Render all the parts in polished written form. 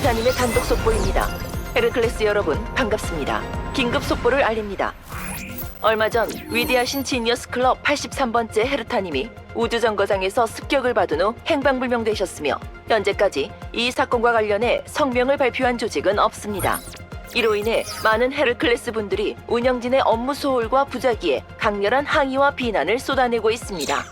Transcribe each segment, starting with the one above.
헤르타님의 단독 속보입니다. 헤르클레스 여러분, 반갑습니다. 긴급 속보를 알립니다. 얼마 전 위대하신 지니어스 클럽 83번째 헤르타님이 우주정거장에서 습격을 받은 후 행방불명되셨으며 현재까지 이 사건과 관련해 성명을 발표한 조직은 없습니다. 이로 인해 많은 헤르클레스 분들이 운영진의 업무 소홀과 부작위에 강렬한 항의와 비난을 쏟아내고 있습니다.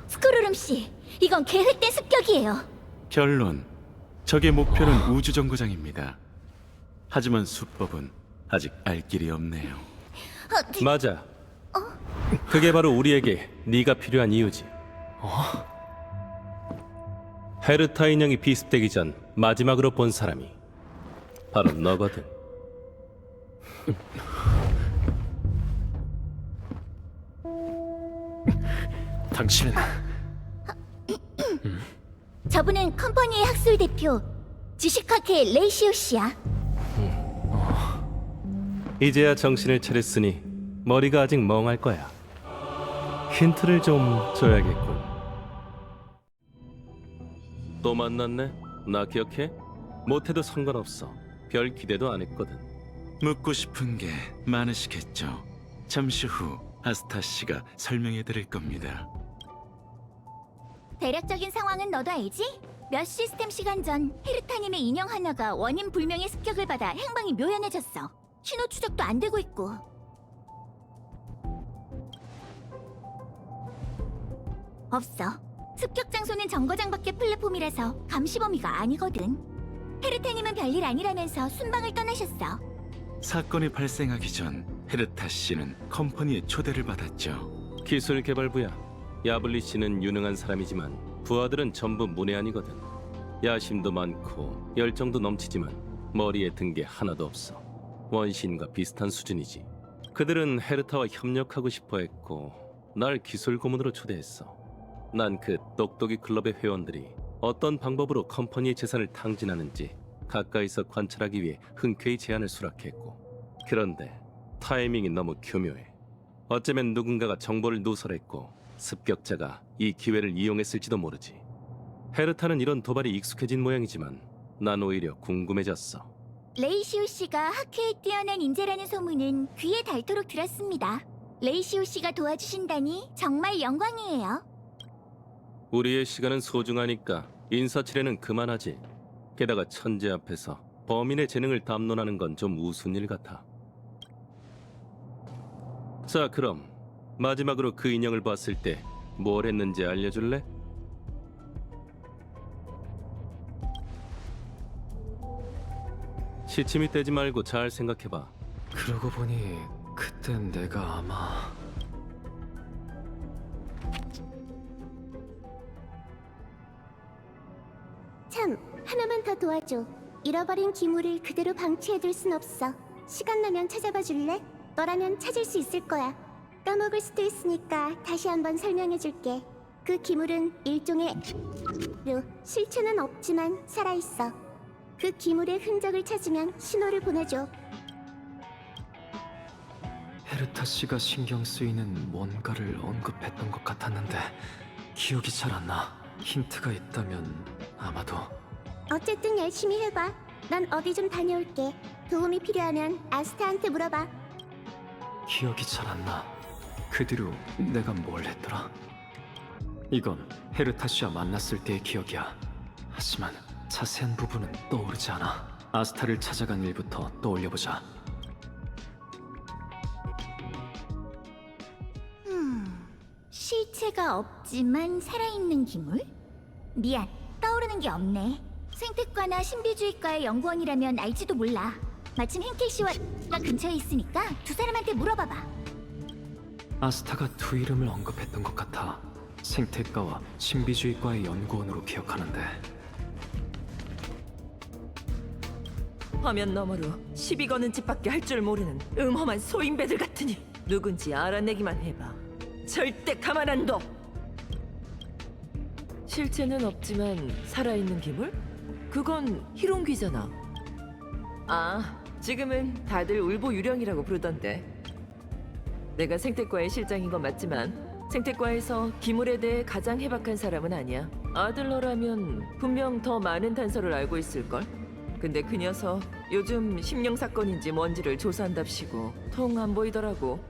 스크루름 씨, 이건 계획된 습격이에요. 결론, 적의 목표는 우주정거장입니다. 하지만 수법은 아직 알 길이 없네요. 맞아. 그게 바로 우리에게 네가 필요한 이유지. 헤르타 인형이 비습되기 전 마지막으로 본 사람이 바로 너거든. 당신은 저분은 컴퍼니의 학술 대표 지식학회 레이시오 씨야. 이제야 정신을 차렸으니 머리가 아직 멍할 거야. 힌트를 좀 줘야겠군. 또 만났네? 나 기억해? 못해도 상관없어. 별 기대도 안 했거든. 묻고 싶은 게 많으시겠죠. 잠시 후 아스타 씨가 설명해 드릴 겁니다. 대략적인 상황은 너도 알지? 몇 시스템 시간 전 헤르타님의 인형 하나가 원인 불명의 습격을 받아 행방이 묘연해졌어. 신호 추적도 안 되고 있고. 없어. 습격 장소는 정거장 밖의 플랫폼이라서 감시 범위가 아니거든. 헤르타님은 별일 아니라면서 순방을 떠나셨어. 사건이 발생하기 전 헤르타 씨는 컴퍼니의 초대를 받았죠. 기술개발부야. 야블리 씨는 유능한 사람이지만 부하들은 전부 문외한이거든. 야심도 많고 열정도 넘치지만 머리에 든 게 하나도 없어. 원시인과 비슷한 수준이지. 그들은 헤르타와 협력하고 싶어 했고 날 기술 고문으로 초대했어. 난 그 똑똑이 클럽의 회원들이 어떤 방법으로 컴퍼니의 재산을 탕진하는지 가까이서 관찰하기 위해 흔쾌히 제안을 수락했고, 그런데 타이밍이 너무 교묘해. 어쩌면 누군가가 정보를 누설했고 습격자가 이 기회를 이용했을지도 모르지. 헤르타는 이런 도발이 익숙해진 모양이지만 난 오히려 궁금해졌어. 레이시오 씨가 학회에 뛰어난 인재라는 소문은 귀에 닳도록 들었습니다. 레이시오 씨가 도와주신다니 정말 영광이에요. 우리의 시간은 소중하니까 인사치레는 그만하지. 게다가 천재 앞에서 범인의 재능을 담론하는 건 좀 우스운 일 같아. 자, 그럼 마지막으로 그 인형을 봤을 때 뭘 했는지 알려줄래? 시침이 떼지 말고 잘 생각해봐. 그러고 보니 그땐 내가 아마 참, 하나만 더 도와줘. 잃어버린 기물을 그대로 방치해둘 순 없어. 시간 나면 찾아봐 줄래? 너라면 찾을 수 있을 거야. 까먹을 수도 있으니까 다시 한번 설명해줄게. 그 기물은 일종의 실체는 없지만 살아있어. 그 기물의 흔적을 찾으면 신호를 보내줘. 헤르타 씨가 신경 쓰이는 뭔가를 언급했던 것 같았는데 기억이 잘 안 나. 힌트가 있다면 아마도 어쨌든 열심히 해봐. 난 어디 좀 다녀올게. 도움이 필요하면 아스타한테 물어봐. 기억이 잘 안 나. 그 뒤로 내가 뭘 했더라? 이건 헤르타시와 만났을 때의 기억이야. 하지만 자세한 부분은 떠오르지 않아. 아스타를 찾아간 일부터 떠올려보자. 실체가 없지만 살아있는 기물? 미안, 떠오르는 게 없네. 생태과나 신비주의과의 연구원이라면 알지도 몰라. 마침 henkel 씨와 가 근처에 있으니까 두 사람한테 물어봐봐. 아스타가 두 이름을 언급했던 것 같아. 생태과와 신비주의과의 연구원으로 기억하는데 화면 너머로 시비 거는 짓밖에 할 줄 모르는 음험한 소인배들 같으니 누군지 알아내기만 해봐. 절대 가만 안 둬. 실체는 없지만 살아있는 기물? 그건 희롱귀잖아. 아, 지금은 다들 울보유령이라고 부르던데. 내가 생태과의 실장인 건 맞지만 생태과에서 기물에 대해 가장 해박한 사람은 아니야. 아들러라면 분명 더 많은 단서를 알고 있을걸? 근데 그 녀석 요즘 심령 사건인지 뭔지를 조사한답시고 통 안 보이더라고.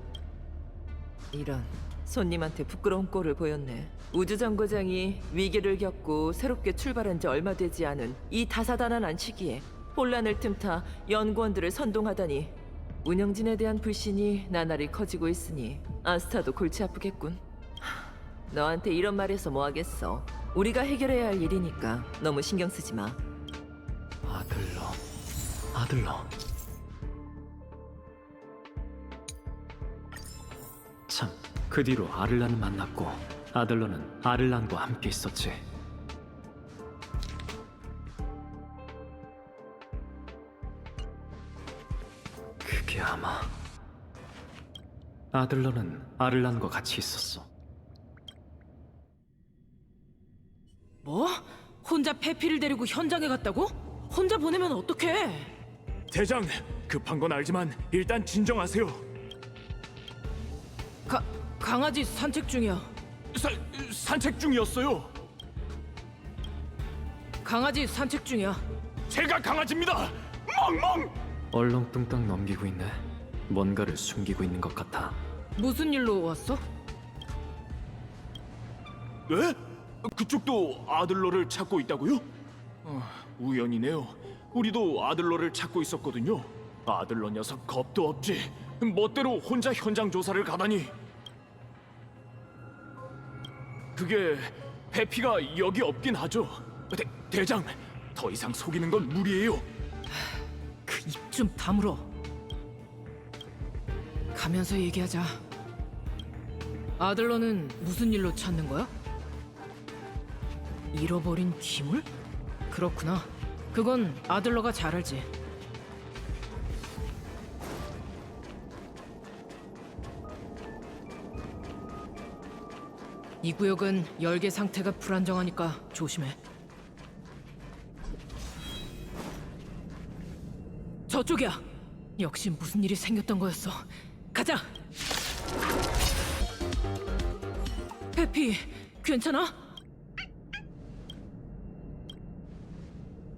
이런, 손님한테 부끄러운 꼴을 보였네. 우주정거장이 위기를 겪고 새롭게 출발한 지 얼마 되지 않은 이 다사다난한 시기에 혼란을 틈타 연구원들을 선동하다니. 운영진에 대한 불신이 나날이 커지고 있으니 아스타도 골치 아프겠군. 너한테 이런 말해서 뭐 하겠어. 우리가 해결해야 할 일이니까 너무 신경 쓰지 마. 아들러. 참, 그 뒤로 아를란을 만났고 아들러는 아를란과 함께 있었지. 그게 아마 아들러는 아를란과 같이 있었어. 뭐? 혼자 페피를 데리고 현장에 갔다고? 혼자 보내면 어떡해? 대장, 급한 건 알지만 일단 진정하세요. 강아지 산책 중이야. 산책 중이었어요. 강아지 산책 중이야. 제가 강아지입니다. 멍멍. 얼렁뚱땅 넘기고 있네. 뭔가를 숨기고 있는 것 같아. 무슨 일로 왔어? 네? 그쪽도 아들러를 찾고 있다고요? 우연이네요. 우리도 아들러를 찾고 있었거든요. 아들러 녀석 겁도 없지. 멋대로 혼자 현장 조사를 가다니. 그게 페피가 여기 없긴 하죠. 대장, 더 이상 속이는 건 무리예요. 그 입 좀 다물어. 가면서 얘기하자. 아들러는 무슨 일로 찾는 거야? 잃어버린 기물? 그렇구나. 그건 아들러가 잘 알지. 이 구역은 열계 상태가 불안정하니까 조심해. 저쪽이야. 역시 무슨 일이 생겼던 거였어. 가자. 페피, 괜찮아?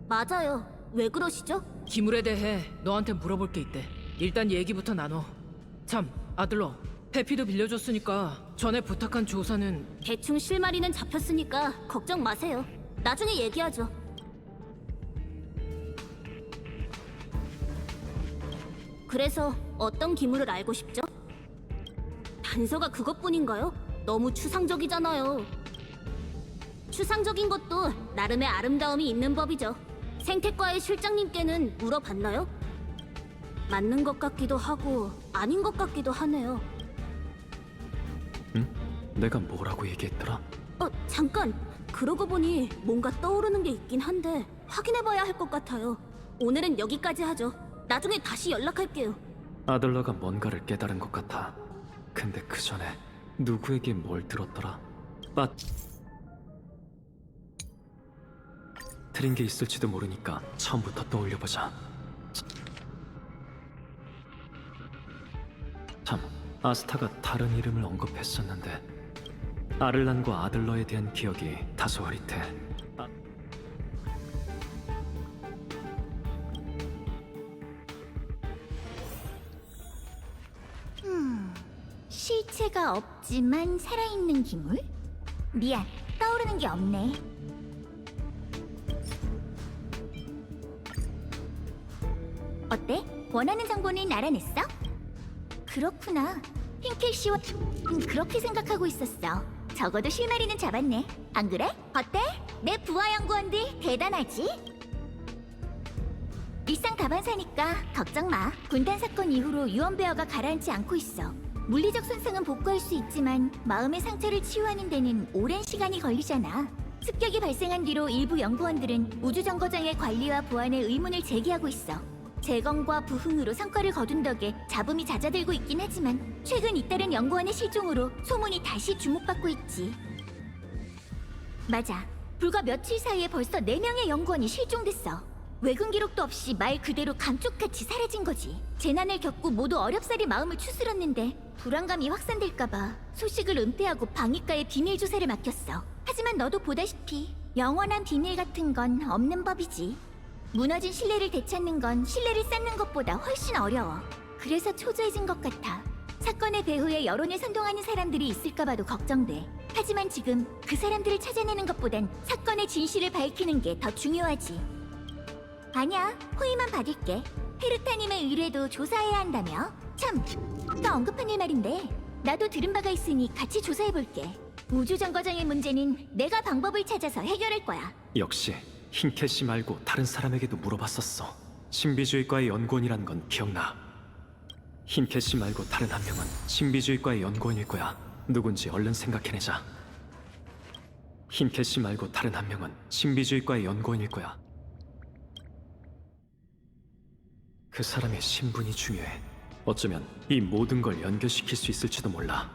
맞아요. 왜 그러시죠? 기물에 대해 너한테 물어볼 게 있대. 일단 얘기부터 나눠. 참, 아들러. 페피도 빌려줬으니까 전에 부탁한 조사는 대충 실마리는 잡혔으니까 걱정 마세요. 나중에 얘기하죠. 그래서 어떤 기물을 알고 싶죠? 단서가 그것뿐인가요? 너무 추상적이잖아요. 추상적인 것도 나름의 아름다움이 있는 법이죠. 생태과의 실장님께는 물어봤나요? 맞는 것 같기도 하고 아닌 것 같기도 하네요. 응? 내가 뭐라고 얘기했더라? 잠깐. 그러고 보니 뭔가 떠오르는 게 있긴 한데 확인해봐야 할 것 같아요. 오늘은 여기까지 하죠. 나중에 다시 연락할게요. 아들러가 뭔가를 깨달은 것 같아. 근데 그 전에 누구에게 뭘 들었더라? 틀린 게 있을지도 모르니까 처음부터 떠올려보자. 참, 아스타가 다른 이름을 언급했었는데 아를란과 아들러에 대한 기억이 다소 흐릿해. 실체가 없지만 살아있는 기물? 미안, 떠오르는 게 없네. 어때? 원하는 정보는 알아냈어? 그렇구나. 핑켈 씨와 그렇게 생각하고 있었어. 적어도 실마리는 잡았네. 안 그래? 어때? 내 부하 연구원들 대단하지? 일상 다반사니까 걱정 마. 군단 사건 이후로 유언베어가 가라앉지 않고 있어. 물리적 손상은 복구할 수 있지만 마음의 상처를 치유하는 데는 오랜 시간이 걸리잖아. 습격이 발생한 뒤로 일부 연구원들은 우주정거장의 관리와 보안에 의문을 제기하고 있어. 재검과 부흥으로 성과를 거둔 덕에 잡음이 잦아들고 있긴 하지만 최근 잇따른 연구원의 실종으로 소문이 다시 주목받고 있지. 맞아. 불과 며칠 사이에 벌써 4명의 연구원이 실종됐어. 외근 기록도 없이 말 그대로 감쪽같이 사라진 거지. 재난을 겪고 모두 어렵사리 마음을 추스렀는데 불안감이 확산될까봐 소식을 은폐하고 방위과에 비밀 조사를 맡겼어. 하지만 너도 보다시피 영원한 비밀 같은 건 없는 법이지. 무너진 신뢰를 되찾는 건 신뢰를 쌓는 것보다 훨씬 어려워. 그래서 초조해진 것 같아. 사건의 배후에 여론을 선동하는 사람들이 있을까봐도 걱정돼. 하지만 지금 그 사람들을 찾아내는 것보단 사건의 진실을 밝히는 게 더 중요하지. 아니야, 호의만 받을게. 헤르타님의 의뢰도 조사해야 한다며? 참, 아까 언급한 일 말인데 나도 들은 바가 있으니 같이 조사해볼게. 우주정거장의 문제는 내가 방법을 찾아서 해결할 거야. 역시 흰캣이 말고 다른 사람에게도 물어봤었어. 신비주의과의 연구원이란 건 기억나. 흰캣이 말고 다른 한 명은 신비주의과의 연구원일 거야. 누군지 얼른 생각해내자. 흰캣이 말고 다른 한 명은 신비주의과의 연구원일 거야. 그 사람의 신분이 중요해. 어쩌면 이 모든 걸 연결시킬 수 있을지도 몰라.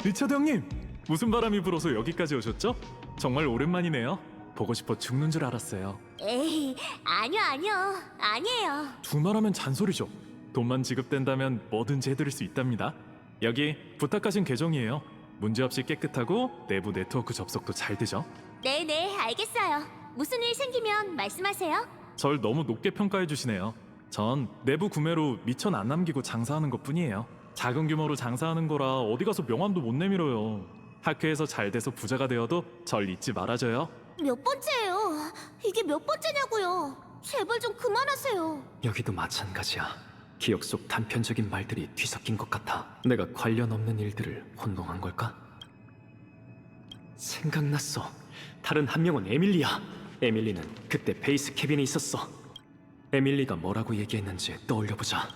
리차드 형님! 무슨 바람이 불어서 여기까지 오셨죠? 정말 오랜만이네요. 보고 싶어 죽는 줄 알았어요. 에이, 아니에요. 두말하면 잔소리죠. 돈만 지급된다면 뭐든지 해드릴 수 있답니다. 여기 부탁하신 계정이에요. 문제없이 깨끗하고 내부 네트워크 접속도 잘 되죠. 네네, 알겠어요. 무슨 일 생기면 말씀하세요. 절 너무 높게 평가해 주시네요. 전 내부 구매로 미천 안 남기고 장사하는 것뿐이에요. 작은 규모로 장사하는 거라 어디 가서 명함도 못 내밀어요. 학회에서 잘 돼서 부자가 되어도 절 잊지 말아줘요. 몇 번째예요? 이게 몇 번째냐고요? 제발 좀 그만하세요. 여기도 마찬가지야. 기억 속 단편적인 말들이 뒤섞인 것 같아. 내가 관련 없는 일들을 혼동한 걸까? 생각났어. 다른 한 명은 에밀리야. 에밀리는 그때 베이스 캐빈에 있었어. 에밀리가 뭐라고 얘기했는지 떠올려보자.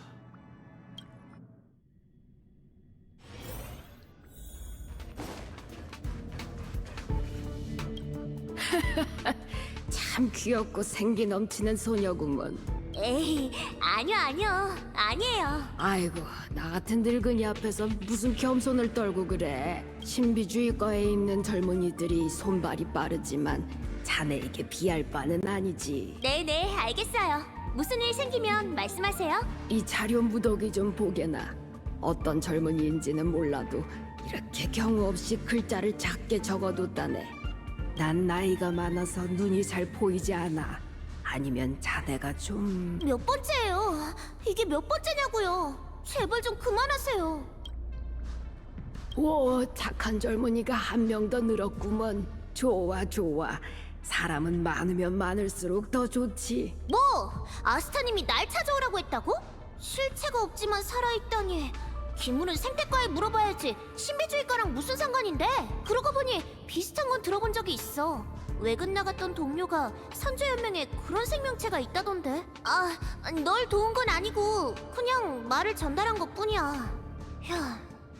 참 귀엽고 생기 넘치는 소녀구먼. 에이, 아니에요. 아이고, 나 같은 늙은이 앞에서 무슨 겸손을 떨고 그래. 신비주의과에 있는 젊은이들이 손발이 빠르지만 자네에게 비할 바는 아니지. 네네, 알겠어요. 무슨 일 생기면 말씀하세요. 이 자료 무더기 좀 보게나. 어떤 젊은이인지는 몰라도 이렇게 경우 없이 글자를 작게 적어뒀다네. 난 나이가 많아서 눈이 잘 보이지 않아. 아니면 자네가 좀... 몇 번째예요? 이게 몇 번째냐고요? 제발 좀 그만하세요. 오, 착한 젊은이가 한 명 더 늘었구먼. 좋아. 사람은 많으면 많을수록 더 좋지. 뭐? 아스타님이 날 찾아오라고 했다고? 실체가 없지만 살아있다니. 기물은 생태과에 물어봐야지. 신비주의과랑 무슨 상관인데? 그러고 보니 비슷한 건 들어본 적이 있어. 외근 나갔던 동료가 선조연맹에 그런 생명체가 있다던데. 널 도운 건 아니고 그냥 말을 전달한 것뿐이야. 휴,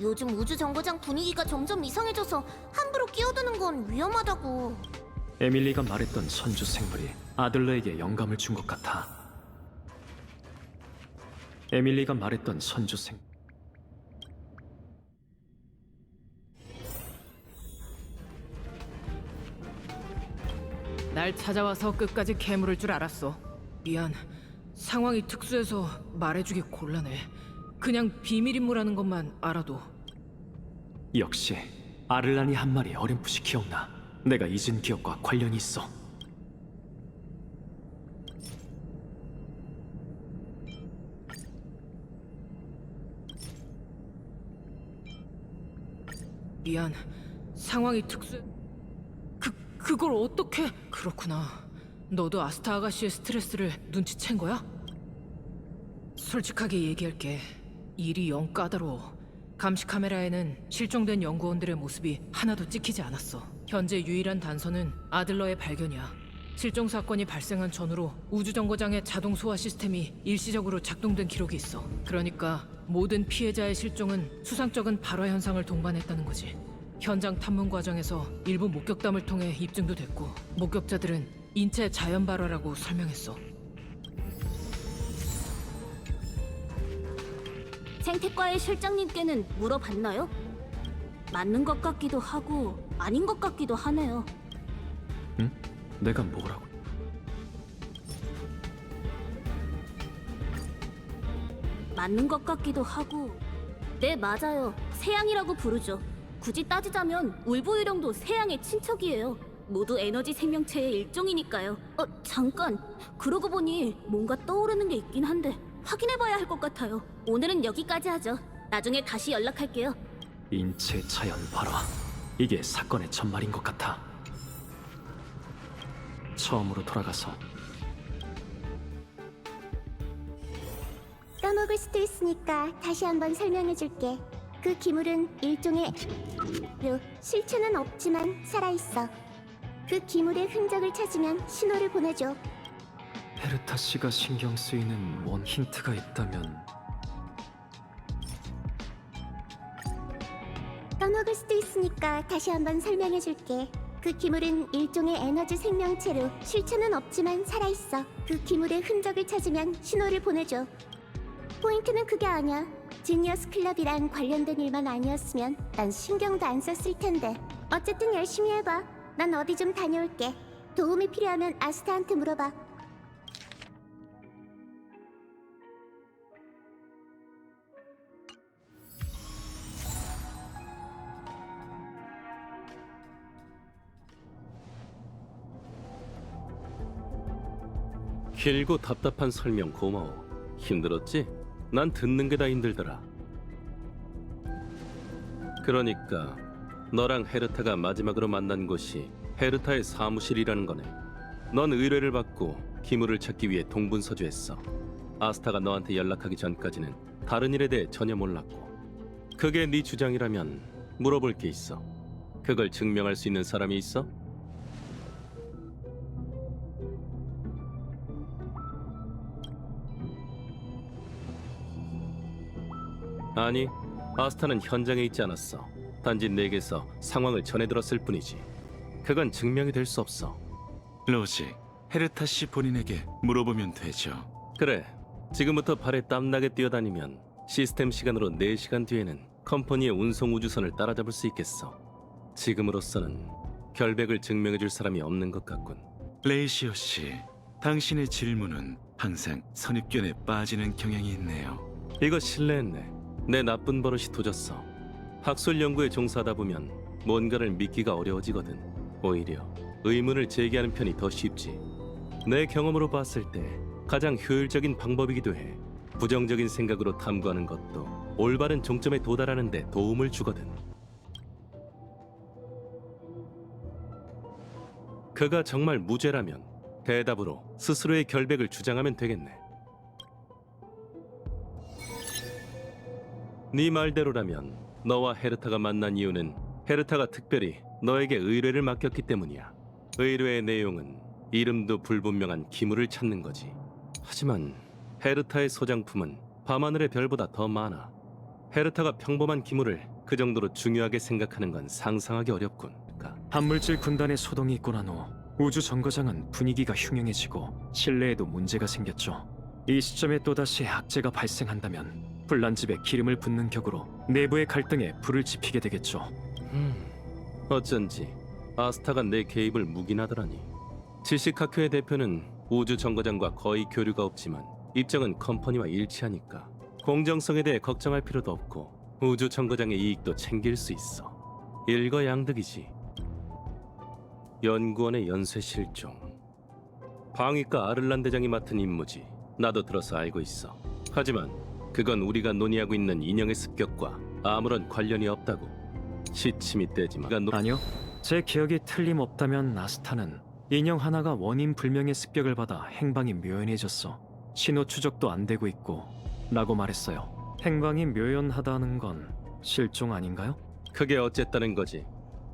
요즘 우주정거장 분위기가 점점 이상해져서 함부로 끼어드는 건 위험하다고. 에밀리가 말했던 선주 생물이 아들러에게 영감을 준 것 같아. 에밀리가 말했던 선주 생... 날 찾아와서 끝까지 캐물을 줄 알았어. 미안. 상황이 특수해서 말해주기 곤란해. 그냥 비밀 임무라는 것만 알아도. 역시 아를란이 한 말이 어렴풋이 기억나. 내가 잊은 기억과 관련이 있어. 미안. 상황이 특수. 그걸 어떻게? 그렇구나. 너도 아스타 아가씨의 스트레스를 눈치챈 거야? 솔직하게 얘기할게. 일이 영 까다로워. 감시 카메라에는 실종된 연구원들의 모습이 하나도 찍히지 않았어. 현재 유일한 단서는 아들러의 발견이야. 실종 사건이 발생한 전후로 우주정거장의 자동 소화 시스템이 일시적으로 작동된 기록이 있어. 그러니까 모든 피해자의 실종은 수상쩍은 발화 현상을 동반했다는 거지. 현장 탐문 과정에서 일부 목격담을 통해 입증도 됐고, 목격자들은 인체 자연 발화라고 설명했어. 생태과의 실장님께는 물어봤나요? 맞는 것 같기도 하고 아닌 것 같기도 하네요. 응? 내가 뭐라고? 맞는 것 같기도 하고. 네, 맞아요. 세양이라고 부르죠. 굳이 따지자면 울보유령도 세양의 친척이에요. 모두 에너지 생명체의 일종이니까요. 잠깐. 그러고 보니 뭔가 떠오르는 게 있긴 한데 확인해봐야 할 것 같아요. 오늘은 여기까지 하죠. 나중에 다시 연락할게요. 인체 자연 발화. 이게 사건의 전말인 것 같아. 처음으로 돌아가서 까먹을 수도 있으니까 다시 한번 설명해줄게. 그 기물은 일종의 실체는 없지만 살아있어. 그 기물의 흔적을 찾으면 신호를 보내줘. 헤르타 씨가 신경 쓰이는 뭔 힌트가 있다면 까먹을 수도 있으니까 다시 한번 설명해줄게. 그 기물은 일종의 에너지 생명체로 실체는 없지만 살아있어. 그 기물의 흔적을 찾으면 신호를 보내줘. 포인트는 그게 아니야. 지니어스 클럽이랑 관련된 일만 아니었으면 난 신경도 안 썼을 텐데. 어쨌든 열심히 해봐. 난 어디 좀 다녀올게. 도움이 필요하면 아스타한테 물어봐. 길고 답답한 설명 고마워. 힘들었지? 난 듣는 게 다 힘들더라. 그러니까 너랑 헤르타가 마지막으로 만난 곳이 헤르타의 사무실이라는 거네. 넌 의뢰를 받고 기물을 찾기 위해 동분서주했어. 아스타가 너한테 연락하기 전까지는 다른 일에 대해 전혀 몰랐고. 그게 네 주장이라면 물어볼 게 있어. 그걸 증명할 수 있는 사람이 있어? 아니, 아스타는 현장에 있지 않았어. 단지 내게서 상황을 전해들었을 뿐이지. 그건 증명이 될 수 없어. 로직, 헤르타 씨 본인에게 물어보면 되죠. 그래, 지금부터 발에 땀나게 뛰어다니면 시스템 시간으로 4시간 뒤에는 컴퍼니의 운송 우주선을 따라잡을 수 있겠어. 지금으로서는 결백을 증명해줄 사람이 없는 것 같군. 레이시오 씨, 당신의 질문은 항상 선입견에 빠지는 경향이 있네요. 이거 실례했네. 내 나쁜 버릇이 도졌어. 학술 연구에 종사하다 보면 뭔가를 믿기가 어려워지거든. 오히려 의문을 제기하는 편이 더 쉽지. 내 경험으로 봤을 때 가장 효율적인 방법이기도 해. 부정적인 생각으로 탐구하는 것도 올바른 종점에 도달하는 데 도움을 주거든. 그가 정말 무죄라면 대답으로 스스로의 결백을 주장하면 되겠네. 네 말대로라면 너와 헤르타가 만난 이유는 헤르타가 특별히 너에게 의뢰를 맡겼기 때문이야. 의뢰의 내용은 이름도 불분명한 기물을 찾는 거지. 하지만 헤르타의 소장품은 밤하늘의 별보다 더 많아. 헤르타가 평범한 기물을 그 정도로 중요하게 생각하는 건 상상하기 어렵군. 반물질 군단의 소동이 있고 난 후 우주 정거장은 분위기가 흉흉해지고 신뢰에도 문제가 생겼죠. 이 시점에 또다시 악재가 발생한다면 불난 집에 기름을 붓는 격으로 내부의 갈등에 불을 지피게 되겠죠. 어쩐지 아스타가 내 개입을 묵인하더라니. 지식학회의 대표는 우주 정거장과 거의 교류가 없지만 입장은 컴퍼니와 일치하니까 공정성에 대해 걱정할 필요도 없고 우주 정거장의 이익도 챙길 수 있어. 일거양득이지. 연구원의 연쇄 실종. 방위과 아를란 대장이 맡은 임무지. 나도 들어서 알고 있어. 하지만 그건 우리가 논의하고 있는 인형의 습격과 아무런 관련이 없다고. 시침이 떼지만 아니요. 제 기억이 틀림없다면 아스타는 인형 하나가 원인 불명의 습격을 받아 행방이 묘연해졌어. 신호 추적도 안 되고 있고 라고 말했어요. 행방이 묘연하다는 건 실종 아닌가요? 그게 어쨌다는 거지.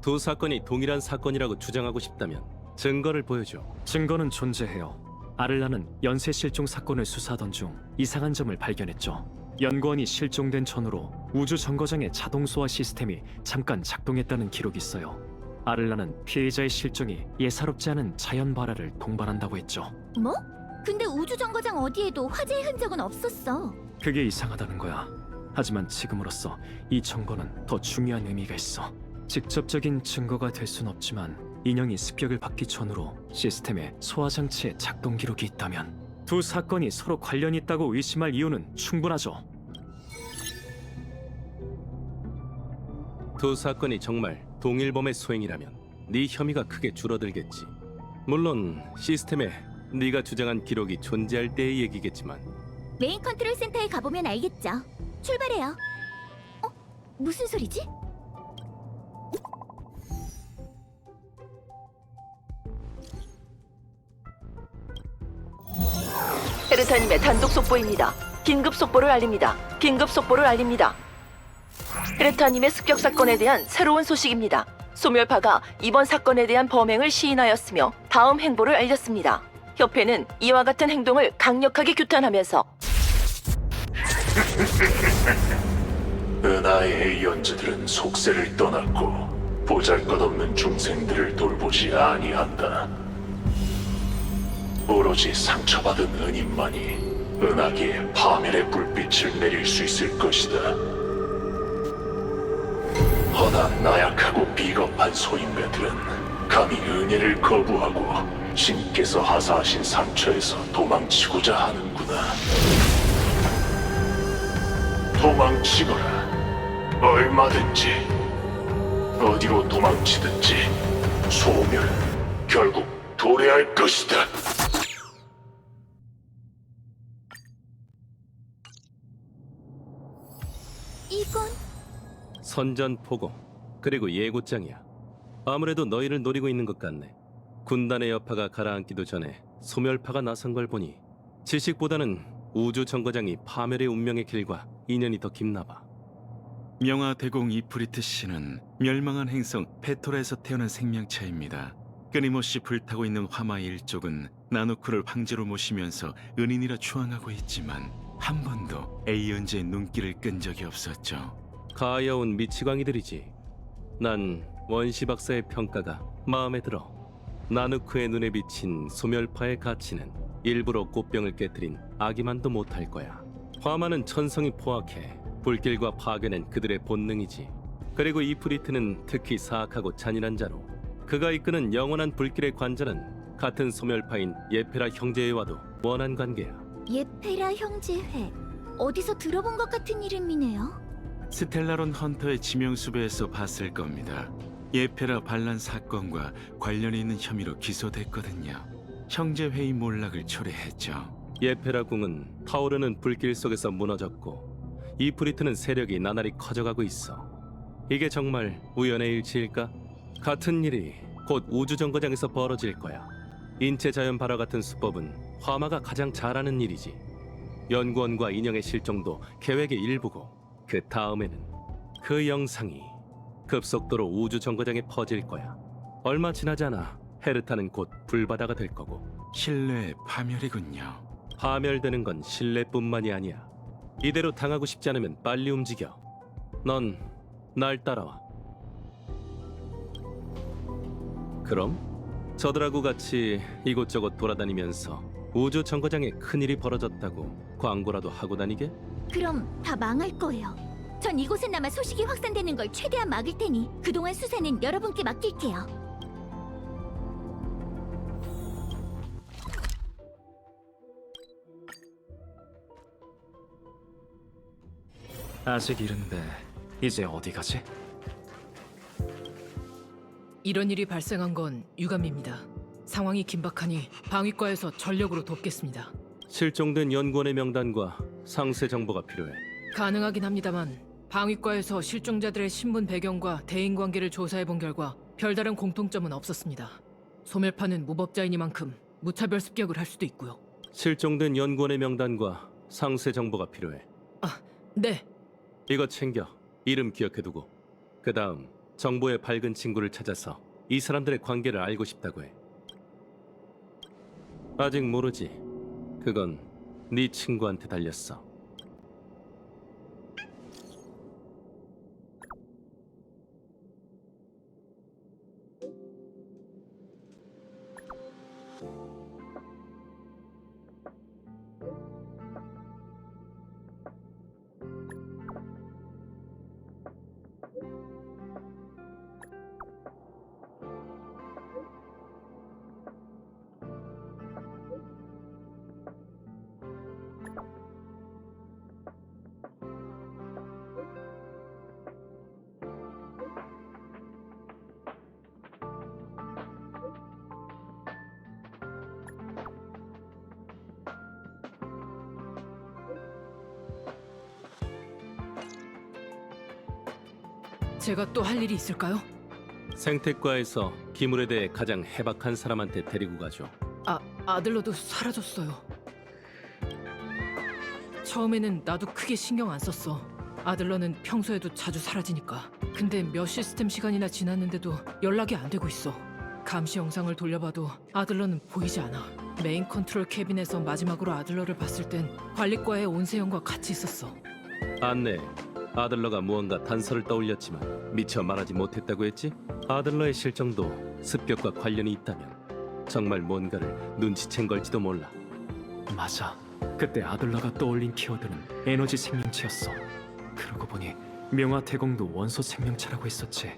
두 사건이 동일한 사건이라고 주장하고 싶다면 증거를 보여줘. 증거는 존재해요. 아를라는 연쇄 실종 사건을 수사하던 중 이상한 점을 발견했죠. 연구원이 실종된 전후로 우주 정거장의 자동 소화 시스템이 잠깐 작동했다는 기록이 있어요. 아를라는 피해자의 실종이 예사롭지 않은 자연 발화를 동반한다고 했죠. 뭐? 근데 우주 정거장 어디에도 화재의 흔적은 없었어. 그게 이상하다는 거야. 하지만 지금으로서 이 정보는 더 중요한 의미가 있어. 직접적인 증거가 될 순 없지만 인형이 습격을 받기 전후로 시스템에 소화 장치의 작동 기록이 있다면 두 사건이 서로 관련이 있다고 의심할 이유는 충분하죠. 두 사건이 정말 동일범의 소행이라면 네 혐의가 크게 줄어들겠지. 물론 시스템에 네가 주장한 기록이 존재할 때의 얘기겠지만. 메인 컨트롤 센터에 가보면 알겠죠. 출발해요. 무슨 소리지? 헤르타님의 단독 속보입니다. 긴급 속보를 알립니다. 긴급 속보를 알립니다. 헤르타님의 습격 사건에 대한 새로운 소식입니다. 소멸파가 이번 사건에 대한 범행을 시인하였으며 다음 행보를 알렸습니다. 협회는 이와 같은 행동을 강력하게 규탄하면서 은하의 A연즈들은 속세를 떠났고 보잘것없는 중생들을 돌보지 아니한다. 오로지 상처받은 은인만이 은하계에 파멸의 불빛을 내릴 수 있을 것이다. 허나 나약하고 비겁한 소인배들은 감히 은혜를 거부하고 신께서 하사하신 상처에서 도망치고자 하는구나. 도망치거라. 얼마든지 어디로 도망치든지 소멸은 결국 도래할 것이다. 이건 선전포고 그리고 예고장이야. 아무래도 너희를 노리고 있는 것 같네. 군단의 여파가 가라앉기도 전에 소멸파가 나선 걸 보니 지식보다는 우주 정거장이 파멸의 운명의 길과 인연이 더 깊나 봐. 명화 대공 이프리트 씨는 멸망한 행성 페토라에서 태어난 생명체입니다. 끊임없이 불타고 있는 화마 일족은 나누크를 황제로 모시면서 은인이라 추앙하고 있지만 한 번도 에이언즈의 눈길을 끈 적이 없었죠. 가여운 미치광이들이지. 난 원시 박사의 평가가 마음에 들어. 나누크의 눈에 비친 소멸파의 가치는 일부러 꽃병을 깨뜨린 아기만도 못할 거야. 화마는 천성이 포악해 불길과 파괴는 그들의 본능이지. 그리고 이프리트는 특히 사악하고 잔인한 자로 그가 이끄는 영원한 불길의 관절은 같은 소멸파인 예페라 형제와도 원한 관계야. 예페라 형제회. 어디서 들어본 것 같은 이름이네요. 스텔라론 헌터의 지명수배에서 봤을 겁니다. 예페라 반란 사건과 관련이 있는 혐의로 기소됐거든요. 형제회의 몰락을 초래했죠. 예페라 궁은 타오르는 불길 속에서 무너졌고 이프리트는 세력이 나날이 커져가고 있어. 이게 정말 우연의 일치일까? 같은 일이 곧 우주정거장에서 벌어질 거야. 인체 자연 발화 같은 수법은 화마가 가장 잘하는 일이지. 연구원과 인형의 실종도 계획의 일부고 그 다음에는 그 영상이 급속도로 우주정거장에 퍼질 거야. 얼마 지나지 않아 헤르타는 곧 불바다가 될 거고. 신뢰의 파멸이군요. 파멸되는 건 신뢰뿐만이 아니야. 이대로 당하고 싶지 않으면 빨리 움직여. 넌 날 따라와. 그럼 저들하고 같이 이곳저곳 돌아다니면서 우주 정거장에 큰일이 벌어졌다고 광고라도 하고 다니게? 그럼 다 망할 거예요. 전 이곳에나마 소식이 확산되는 걸 최대한 막을 테니 그동안 수사는 여러분께 맡길게요. 아직 이른데 이제 어디 가지? 이런 일이 발생한 건 유감입니다. 상황이 긴박하니 방위과에서 전력으로 돕겠습니다. 실종된 연구원의 명단과 상세 정보가 필요해. 가능하긴 합니다만 방위과에서 실종자들의 신분 배경과 대인 관계를 조사해 본 결과 별다른 공통점은 없었습니다. 소멸파는 무법자이니만큼 무차별 습격을 할 수도 있고요. 실종된 연구원의 명단과 상세 정보가 필요해. 네, 이거 챙겨. 이름 기억해두고. 그 다음 정보의 밝은 친구를 찾아서 이 사람들의 관계를 알고 싶다고 해. 아직 모르지. 그건 네 친구한테 달렸어. 제가 또 할 일이 있을까요? 생태과에서 기물에 대해 가장 해박한 사람한테 데리고 가죠. 아들러도 사라졌어요. 처음에는 나도 크게 신경 안 썼어. 아들러는 평소에도 자주 사라지니까. 근데 몇 시스템 시간이나 지났는데도 연락이 안 되고 있어. 감시 영상을 돌려봐도 아들러는 보이지 않아. 메인 컨트롤 캐빈에서 마지막으로 아들러를 봤을 땐 관리과의 온세영과 같이 있었어. 안내. 아들러가 무언가 단서를 떠올렸지만 미처 말하지 못했다고 했지? 아들러의 실종도 습격과 관련이 있다면 정말 뭔가를 눈치챈 걸지도 몰라. 맞아. 그때 아들러가 떠올린 키워드는 에너지 생명체였어. 그러고 보니 명화 대공도 원소 생명체라고 했었지.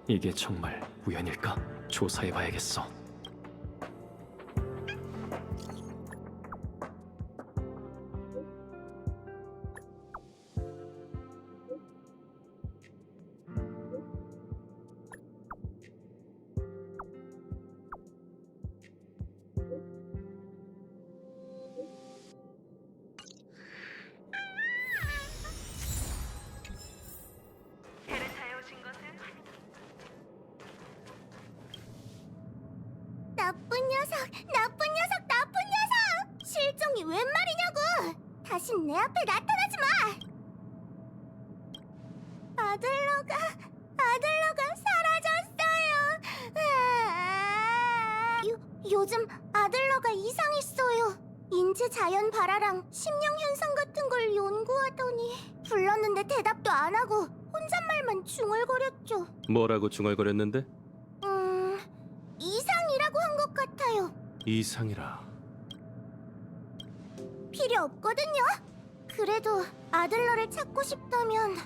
이게 정말 우연일까? 조사해봐야겠어. 나쁜 녀석, 나쁜 녀석, 나쁜 녀석! 실종이 웬 말이냐고! 다신 내 앞에 나타나지 마! 아들러가 사라졌어요. 요즘 아들러가 이상했어요. 인체 자연 발화랑 심령 현상 같은 걸 연구하더니 불렀는데 대답도 안 하고 혼잣말만 중얼거렸죠. 뭐라고 중얼거렸는데? 이상이라고 한 것 같아요. 이상이라. 필요 없거든요. 그래도 아들러를 찾고 싶다면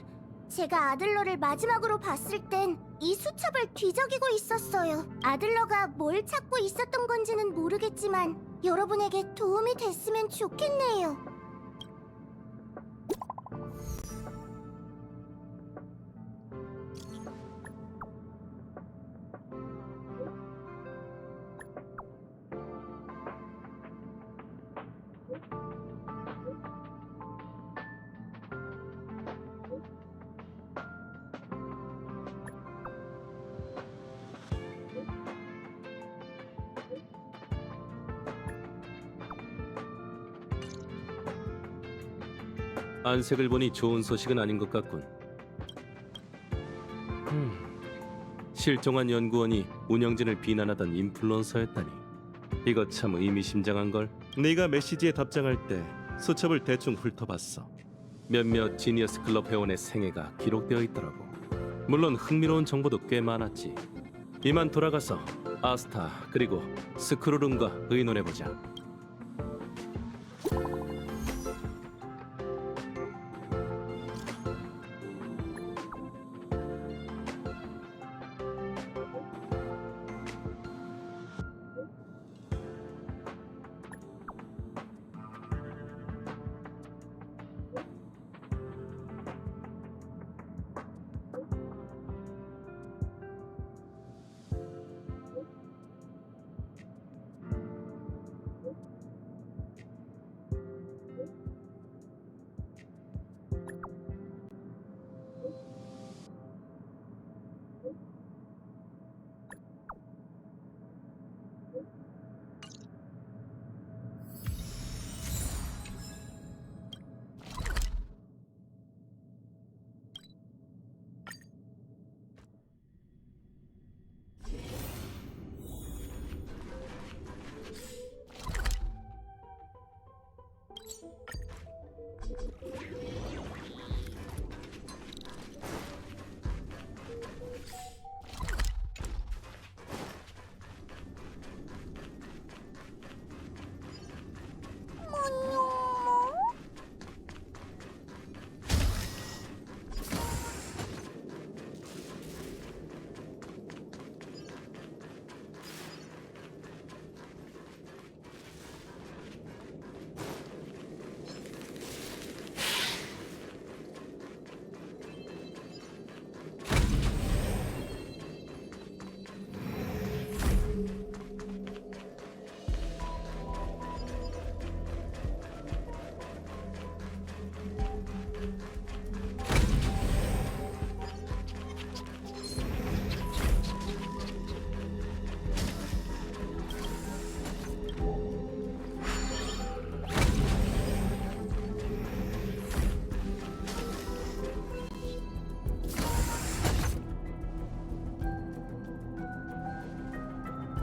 제가 아들러를 마지막으로 봤을 땐 이 수첩을 뒤적이고 있었어요. 아들러가 뭘 찾고 있었던 건지는 모르겠지만 여러분에게 도움이 됐으면 좋겠네요. 안색을 보니 좋은 소식은 아닌 것 같군. 실종한 연구원이 운영진을 비난하던 인플루언서였다니. 이거 참 의미심장한걸. 네가 메시지에 답장할 때 수첩을 대충 훑어봤어. 몇몇 지니어스 클럽 회원의 생애가 기록되어 있더라고. 물론 흥미로운 정보도 꽤 많았지. 이만 돌아가서 아스타 그리고 스크루름과 의논해보자.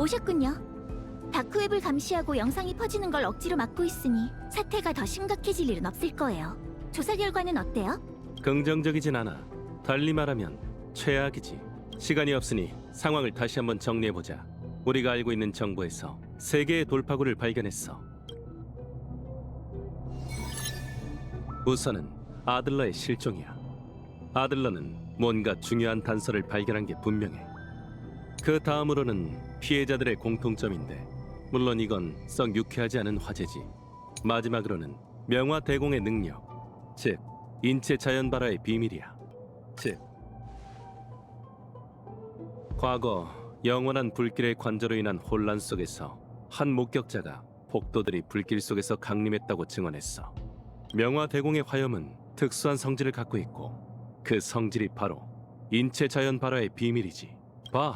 오셨군요. 다크웹을 감시하고 영상이 퍼지는 걸 억지로 막고 있으니 사태가 더 심각해질 일은 없을 거예요. 조사 결과는 어때요? 긍정적이진 않아. 달리 말하면 최악이지. 시간이 없으니 상황을 다시 한번 정리해보자. 우리가 알고 있는 정보에서 3개의 돌파구를 발견했어. 우선은 아들러의 실종이야. 아들러는 뭔가 중요한 단서를 발견한 게 분명해. 그 다음으로는 피해자들의 공통점인데, 물론 이건 썩 유쾌하지 않은 화제지. 마지막으로는 명화 대공의 능력, 즉 인체 자연 발화의 비밀이야. 즉 과거 영원한 불길의 관저로 인한 혼란 속에서 한 목격자가 폭도들이 불길 속에서 강림했다고 증언했어. 명화 대공의 화염은 특수한 성질을 갖고 있고 그 성질이 바로 인체 자연 발화의 비밀이지. 봐,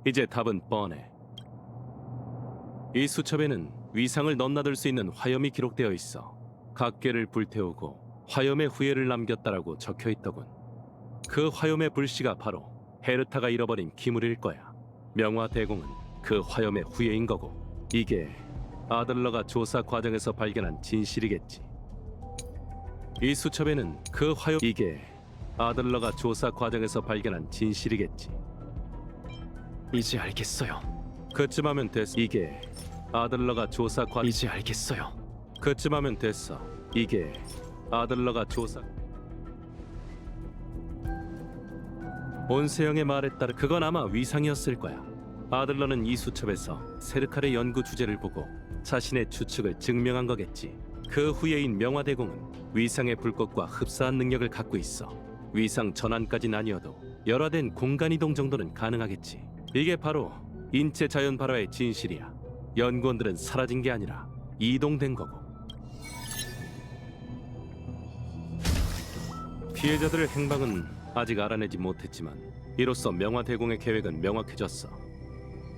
이제 답은 뻔해. 이 수첩에는 위상을 넘나들 수 있는 화염이 기록되어 있어. 각계를 불태우고 화염의 후예를 남겼다라고 적혀 있더군. 그 화염의 불씨가 바로 헤르타가 잃어버린 기물일 거야. 명화 대공은 그 화염의 후예인 거고, 이게 아들러가 조사 과정에서 발견한 진실이겠지. 이 수첩에는 그 화염, 이게 아들러가 조사 과정에서 발견한 진실이겠지. 이제 알겠어요. 그쯤 하면 됐어. 이게 아들러가 조사 과 이제 알겠어요. 그쯤 하면 됐어. 이게 아들러가 조사. 온세영의 말에 따르 그건 아마 위상이었을 거야. 아들러는 이 수첩에서 세르칼의 연구 주제를 보고 자신의 추측을 증명한 거겠지. 그 후예인 명화대공은 위상의 불꽃과 흡사한 능력을 갖고 있어. 위상 전환까지는 아니어도 열화된 공간 이동 정도는 가능하겠지. 이게 바로 인체 자연 발화의 진실이야. 연구원들은 사라진 게 아니라 이동된 거고. 피해자들의 행방은 아직 알아내지 못했지만 이로써 명화대공의 계획은 명확해졌어.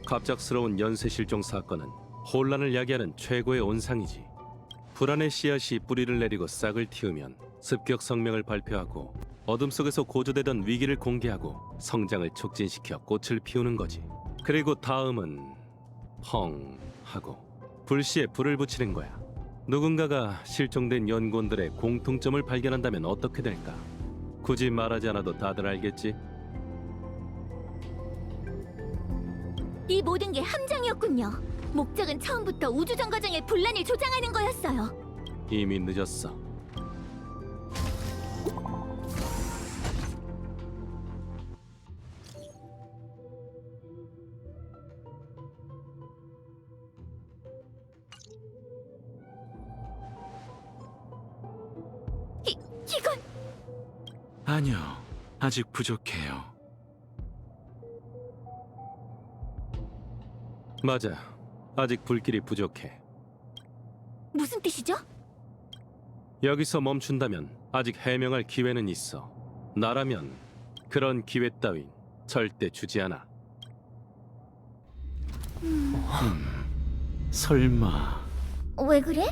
갑작스러운 연쇄 실종 사건은 혼란을 야기하는 최고의 온상이지. 불안의 씨앗이 뿌리를 내리고 싹을 틔우면 습격 성명을 발표하고 어둠 속에서 고조되던 위기를 공개하고 성장을 촉진시켜 꽃을 피우는 거지. 그리고 다음은 펑 하고 불씨에 불을 붙이는 거야. 누군가가 실종된 연구원들의 공통점을 발견한다면 어떻게 될까? 굳이 말하지 않아도 다들 알겠지? 이 모든 게 함정이었군요. 목적은 처음부터 우주정거장의 분란을 조장하는 거였어요. 이미 늦었어. 이건 아니요, 아직 부족해요. 맞아. 아직 불길이 부족해. 무슨 뜻이죠? 여기서 멈춘다면 아직 해명할 기회는 있어. 나라면 그런 기회 따윈 절대 주지 않아. 설마 왜 그래?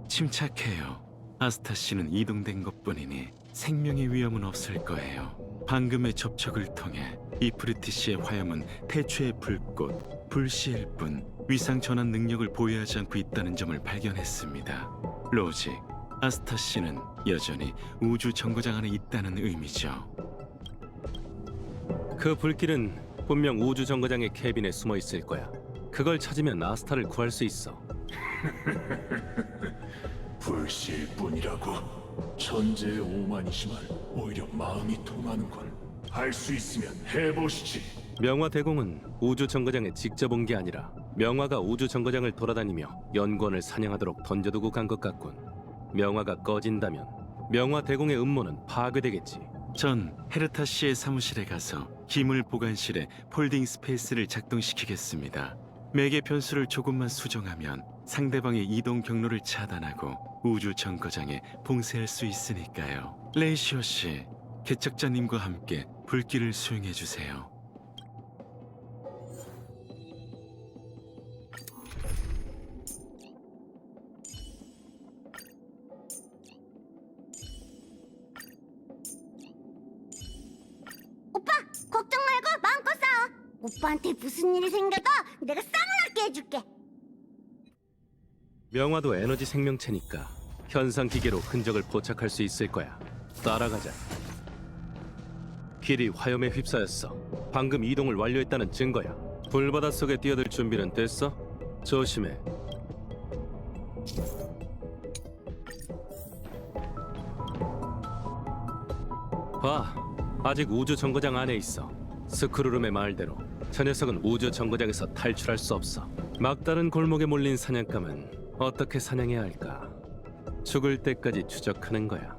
침착해요. 아스타 씨는 이동된 것뿐이니 생명의 위험은 없을 거예요. 방금의 접촉을 통해 이프리트 씨의 화염은 태초의 불꽃, 불씨일 뿐 위상 전환 능력을 보유하지 않고 있다는 점을 발견했습니다. 로직, 아스타 씨는 여전히 우주 정거장 안에 있다는 의미죠. 그 불길은 분명 우주 정거장의 캐빈에 숨어 있을 거야. 그걸 찾으면 아스타를 구할 수 있어. 불씨일 뿐이라고. 천재의 오만이지만 오히려 마음이 통하는군. 할 수 있으면 해보시지. 명화 대공은 우주 정거장에 직접 온 게 아니라 명화가 우주 정거장을 돌아다니며 연구원을 사냥하도록 던져두고 간 것 같군. 명화가 꺼진다면 명화 대공의 음모는 파괴되겠지. 전 헤르타 씨의 사무실에 가서 기물 보관실에 폴딩 스페이스를 작동시키겠습니다. 매개 변수를 조금만 수정하면 상대방의 이동 경로를 차단하고 우주 정거장에 봉쇄할 수 있으니까요. 레이시오 씨, 개척자님과 함께 불길을 수행해 주세요. 오빠한테 무슨 일이 생겨도 내가 쌍나게 해줄게. 명화도 에너지 생명체니까 현상 기계로 흔적을 포착할 수 있을 거야. 따라가자. 길이 화염에 휩싸였어. 방금 이동을 완료했다는 증거야. 불바다 속에 뛰어들 준비는 됐어? 조심해. 봐, 아직 우주 정거장 안에 있어. 스크루룸의 말대로 저 녀석은 우주 정거장에서 탈출할 수 없어. 막다른 골목에 몰린 사냥감은 어떻게 사냥해야 할까? 죽을 때까지 추적하는 거야.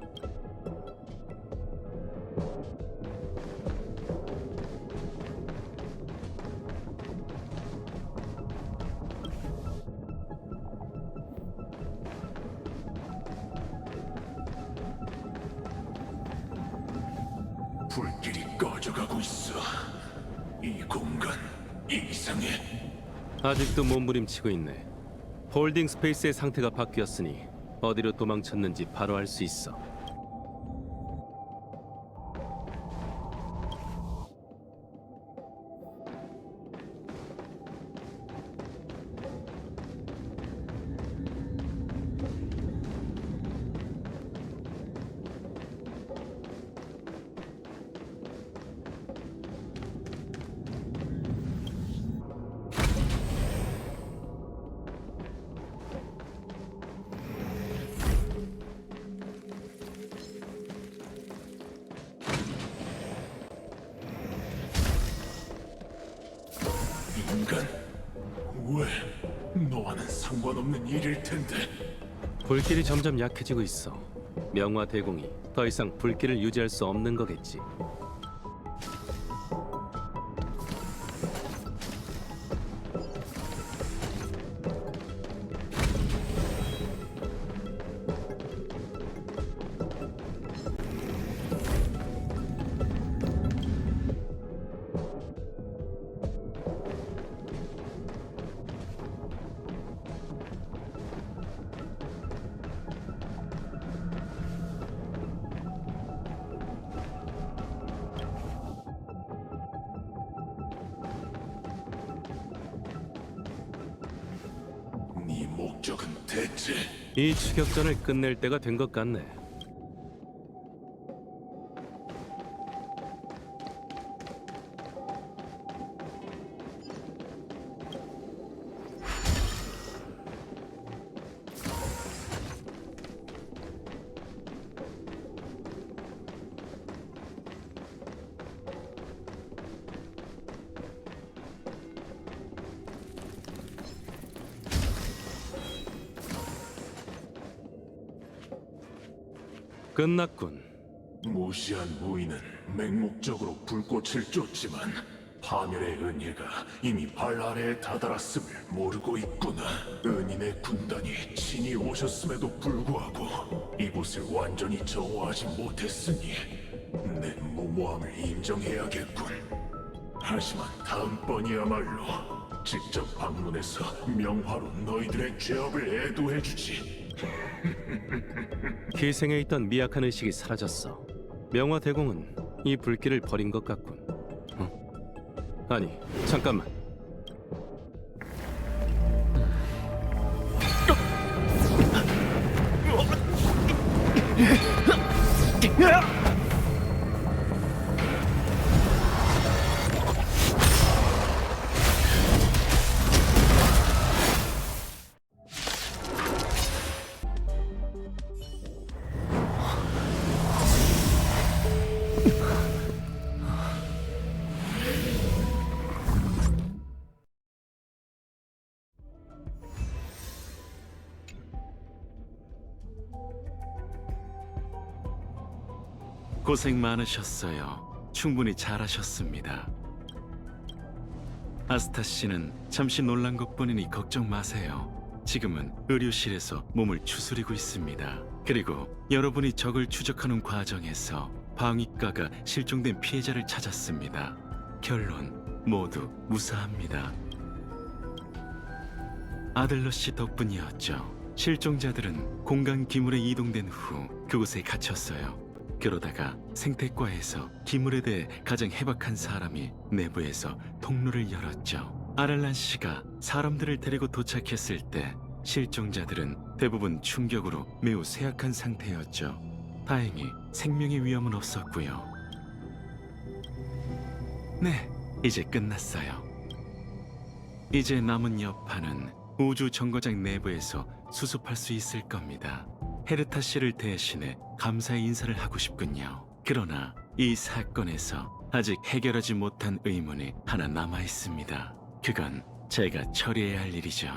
불길이 꺼져가고 있어. 이 공간 이상해. 아직도 몸부림치고 있네. 홀딩 스페이스의 상태가 바뀌었으니 어디로 도망쳤는지 바로 알 수 있어. 인간? 왜? 너와는 상관없는 일일 텐데. 불길이 점점 약해지고 있어. 명화 대공이 더 이상 불길을 유지할 수 없는 거겠지. 네 목적은 대체? 이 추격전을 끝낼 때가 된 것 같네. 끝났군. 무시한 무인은 맹목적으로 불꽃을 쫓지만 파멸의 은혜가 이미 발 아래에 다다랐음을 모르고 있구나. 은인의 군단이 친히 오셨음에도 불구하고 이곳을 완전히 정화하지 못했으니 내 무모함을 인정해야겠군. 하지만 다음번이야말로 직접 방문해서 명화로 너희들의 죄업을 애도해주지. 기생에 있던 미약한 의식이 사라졌어. 명화 대공은 이 불길을 버린 것 같군. 아니, 잠깐만. 고생 많으셨어요. 충분히 잘하셨습니다. 아스타 씨는 잠시 놀란 것뿐이니 걱정 마세요. 지금은 의료실에서 몸을 추스리고 있습니다. 그리고 여러분이 적을 추적하는 과정에서 방위과가 실종된 피해자를 찾았습니다. 결론 모두 무사합니다. 아들러 씨 덕분이었죠. 실종자들은 공간 기물에 이동된 후 그곳에 갇혔어요. 그러다가 생태과에서 기물에 대해 가장 해박한 사람이 내부에서 통로를 열었죠. 아랄란 씨가 사람들을 데리고 도착했을 때 실종자들은 대부분 충격으로 매우 쇠약한 상태였죠. 다행히 생명의 위험은 없었고요. 네, 이제 끝났어요. 이제 남은 여파는 우주 정거장 내부에서 수습할 수 있을 겁니다. 헤르타 씨를 대신해 감사의 인사를 하고 싶군요. 그러나 이 사건에서 아직 해결하지 못한 의문이 하나 남아 있습니다. 그건 제가 처리해야 할 일이죠.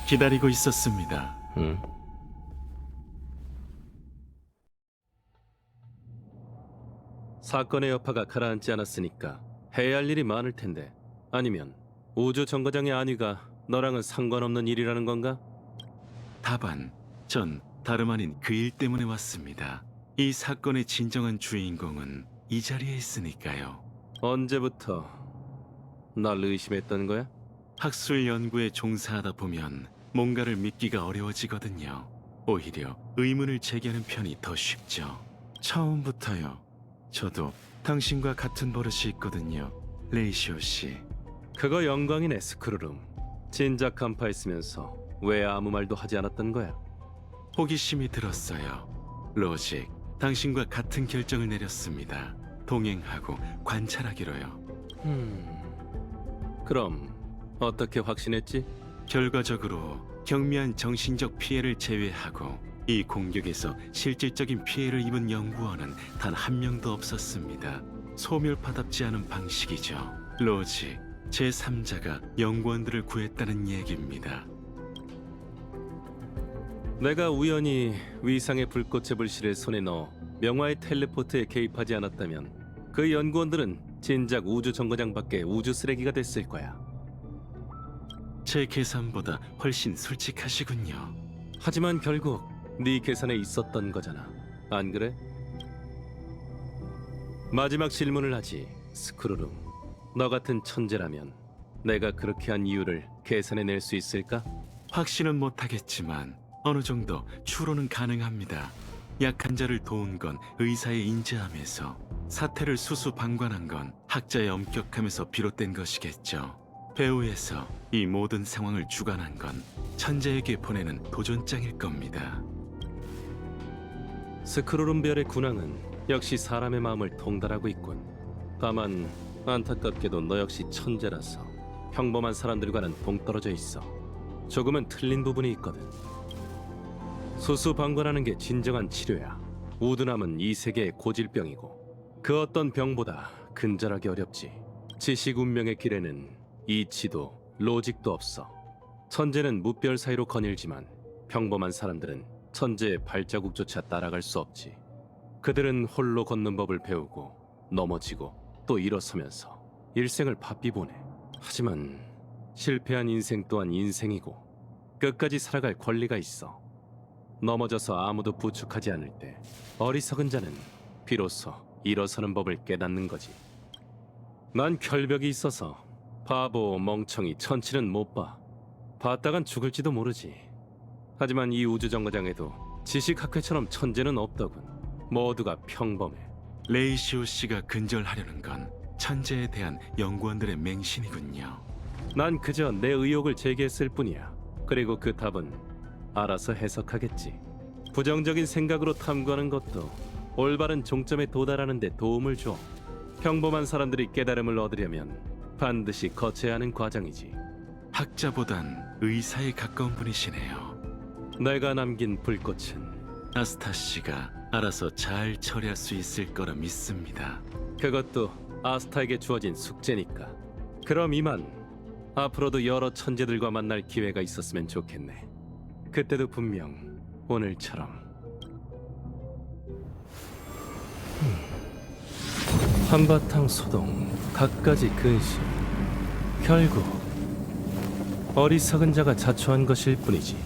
기다리고 있었습니다. 응? 사건의 여파가 가라앉지 않았으니까 해야 할 일이 많을 텐데, 아니면 우주 정거장의 안위가 너랑은 상관없는 일이라는 건가? 다반, 전 다름 아닌 그 일 때문에 왔습니다. 이 사건의 진정한 주인공은 이 자리에 있으니까요. 언제부터 날 의심했던 거야? 학술 연구에 종사하다 보면 뭔가를 믿기가 어려워지거든요. 오히려 의문을 제기하는 편이 더 쉽죠. 처음부터요. 저도 당신과 같은 버릇이 있거든요. 레이시오 씨. 그거 영광이네, 스크루룸. 진작 간파했으면서 왜 아무 말도 하지 않았던 거야? 호기심이 들었어요. 로직, 당신과 같은 결정을 내렸습니다. 동행하고 관찰하기로요. 그럼 어떻게 확신했지? 결과적으로 경미한 정신적 피해를 제외하고 이 공격에서 실질적인 피해를 입은 연구원은 단 한 명도 없었습니다. 소멸파답지 않은 방식이죠. 로직, 제3자가 연구원들을 구했다는 얘기입니다. 내가 우연히 위상의 불꽃의 불씨를 손에 넣어 명화의 텔레포트에 개입하지 않았다면 그 연구원들은 진작 우주 정거장 밖에 우주 쓰레기가 됐을 거야. 제 계산보다 훨씬 솔직하시군요. 하지만 결국 네 계산에 있었던 거잖아. 안 그래? 마지막 질문을 하지, 스크루룸. 너 같은 천재라면 내가 그렇게 한 이유를 계산해낼 수 있을까? 확신은 못하겠지만 어느 정도 추론은 가능합니다. 약한 자를 도운 건 의사의 인자함에서, 사태를 수수방관한 건 학자의 엄격함에서 비롯된 것이겠죠. 배후에서 이 모든 상황을 주관한 건 천재에게 보내는 도전장일 겁니다. 스크루룸 별의 군왕은 역시 사람의 마음을 통달하고 있군. 다만 안타깝게도 너 역시 천재라서 평범한 사람들과는 동떨어져 있어. 조금은 틀린 부분이 있거든. 수수방관하는 게 진정한 치료야. 우둔함은 이 세계의 고질병이고 그 어떤 병보다 근절하기 어렵지. 지식 운명의 길에는 이치도 로직도 없어. 천재는 무별 사이로 거닐지만 평범한 사람들은 천재의 발자국조차 따라갈 수 없지. 그들은 홀로 걷는 법을 배우고 넘어지고 또 일어서면서 일생을 바삐 보내. 하지만 실패한 인생 또한 인생이고 끝까지 살아갈 권리가 있어. 넘어져서 아무도 부축하지 않을 때 어리석은 자는 비로소 일어서는 법을 깨닫는 거지. 난 결벽이 있어서 바보, 멍청이, 천치는 못 봐. 봤다간 죽을지도 모르지. 하지만 이 우주정거장에도 지식학회처럼 천재는 없더군. 모두가 평범해. 레이시오 씨가 근절하려는 건 천재에 대한 연구원들의 맹신이군요. 난 그저 내 의혹을 제기했을 뿐이야. 그리고 그 답은 알아서 해석하겠지. 부정적인 생각으로 탐구하는 것도 올바른 종점에 도달하는 데 도움을 줘. 평범한 사람들이 깨달음을 얻으려면 반드시 거쳐야 하는 과정이지. 학자보단 의사에 가까운 분이시네요. 내가 남긴 불꽃은 아스타 씨가 알아서 잘 처리할 수 있을 거라 믿습니다. 그것도 아스타에게 주어진 숙제니까. 그럼 이만 앞으로도 여러 천재들과 만날 기회가 있었으면 좋겠네. 그때도 분명 오늘처럼. 한바탕 소동, 갖가지 근심. 결국 어리석은 자가 자초한 것일 뿐이지.